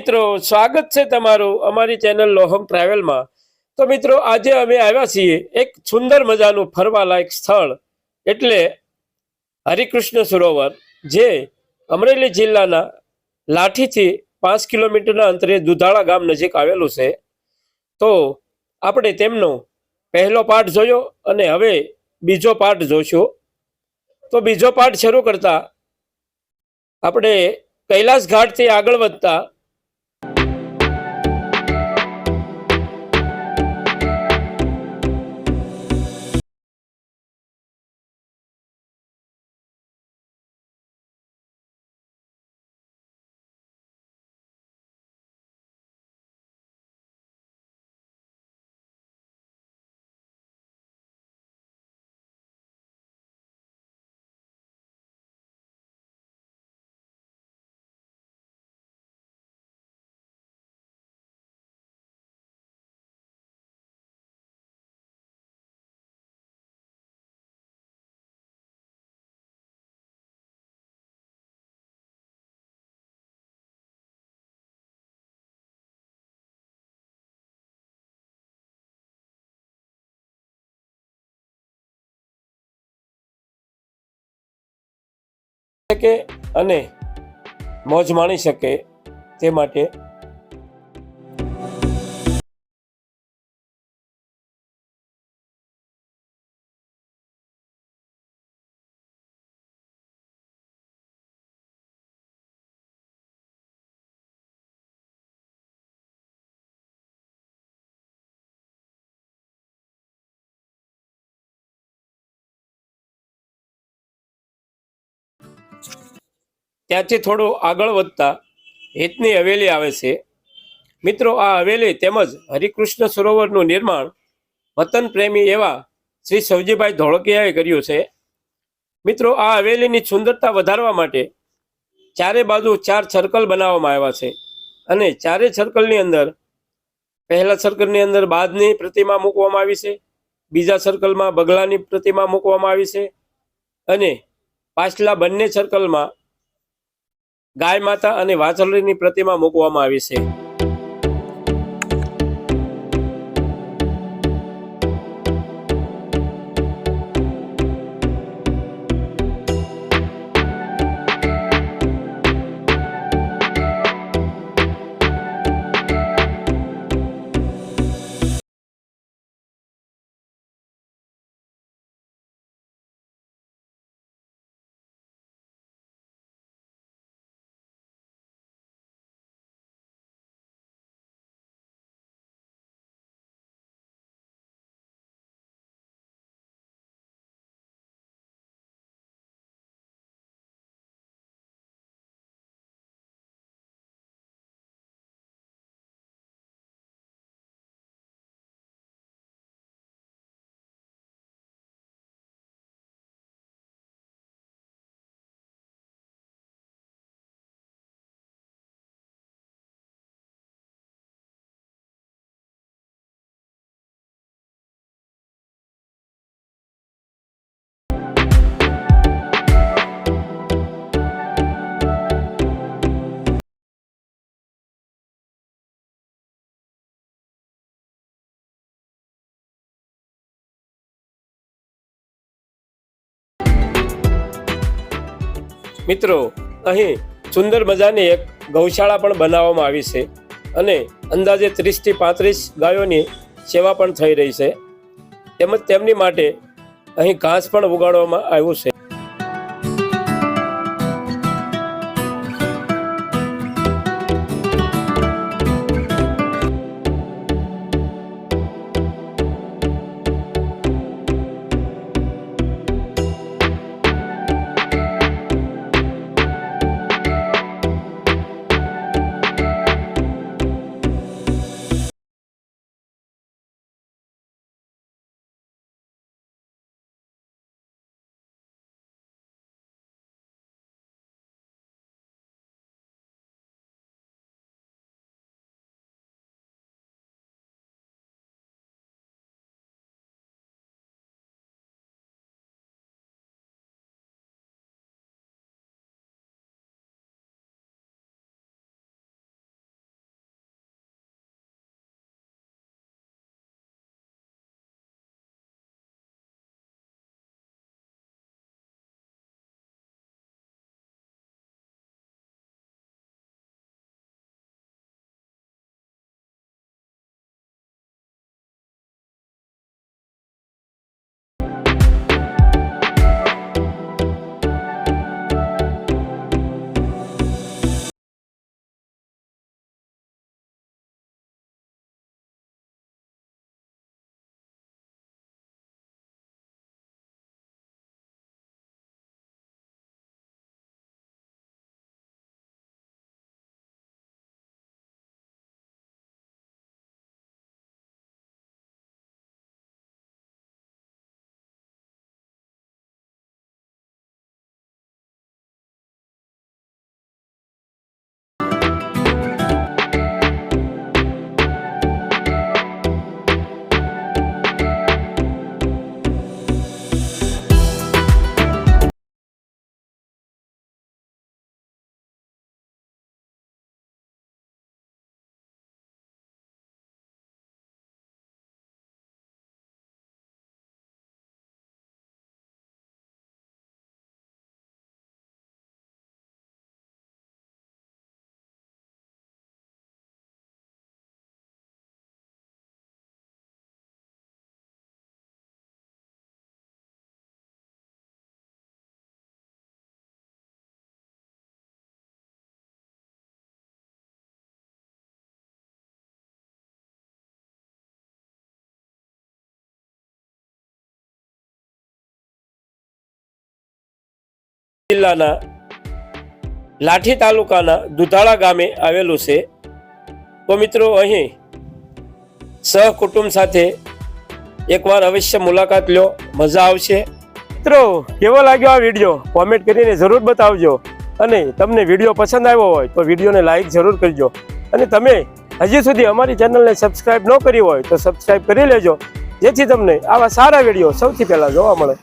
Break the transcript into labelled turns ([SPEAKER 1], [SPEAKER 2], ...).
[SPEAKER 1] મિત્રો, સ્વાગત છે તમારું અમારી ચેનલ લોહમ ટ્રાવેલમાં। તો મિત્રો, આજે અમે આવ્યા છીએ એક સુંદર મજાનું ફરવાલાયક સ્થળ એટલે હરિકૃષ્ણ સરોવર, જે અમરેલી જિલ્લાના લાઠીથી 5 કિલોમીટરના અંતરે દુધાળા ગામ નજીક આવેલું છે। તો આપણે તેમનો પહેલો પાઠ જોયો અને હવે બીજો પાઠ જોશું। તો બીજો પાઠ શરૂ કરતા આપણે કૈલાસ ઘાટથી આગળ વધતા શકે અને મોજ માણી શકે તે માટે ત્યાંથી થોડું આગળ વધતા હેતની હવેલી આવે છે। મિત્રો, આ હવેલી તેમજ હરિકૃષ્ણ સરોવરનું નિર્માણ વતન પ્રેમી એવા શ્રી સવજીભાઈ ધોળકિયાએ કર્યું છે। મિત્રો, આ હવેલીની સુંદરતા વધારવા માટે ચારે બાજુ 4 સર્કલ બનાવવામાં આવ્યા છે અને ચારે સર્કલની અંદર પહેલા સર્કલની અંદર બાજની પ્રતિમા મૂકવામાં આવી છે, બીજા સર્કલમાં બગલાની પ્રતિમા મૂકવામાં આવી છે અને પાછલા બંને સર્કલમાં ગાય માતા અને વાછરડીની પ્રતિમા મૂકવામાં આવી છે। મિત્રો, અહીં સુંદર મજાની એક ગૌશાળા પણ બનાવવામાં આવી છે અને અંદાજે 30 થી 35 ગાયોની સેવા પણ થઈ રહી છે, તેમજ તેમની માટે અહીં ઘાસ પણ ઉગાડવામાં આવ્યું છે। જિલ્લાના લાઠી તાલુકાના દુધાળા ગામે આવેલું છે. તો મિત્રો અહીં સહકુટુંબ સાથે એકવાર અવશ્ય મુલાકાત લો, મજા આવશે. મિત્રો કેવો લાગ્યો આ વિડીયો કોમેન્ટ કરીને જરૂર બતાવજો. અને તમને વિડીયો પસંદ આવ્યો હોય તો વિડીયોને લાઈક જરૂર કરજો. અને તમે હજી સુધી અમારી ચેનલને સબસ્ક્રાઇબ ન કરી હોય તો સબસ્ક્રાઇબ કરી લેજો, જેથી તમને આવા સારા વિડીયો સૌથી પહેલા જોવા મળે.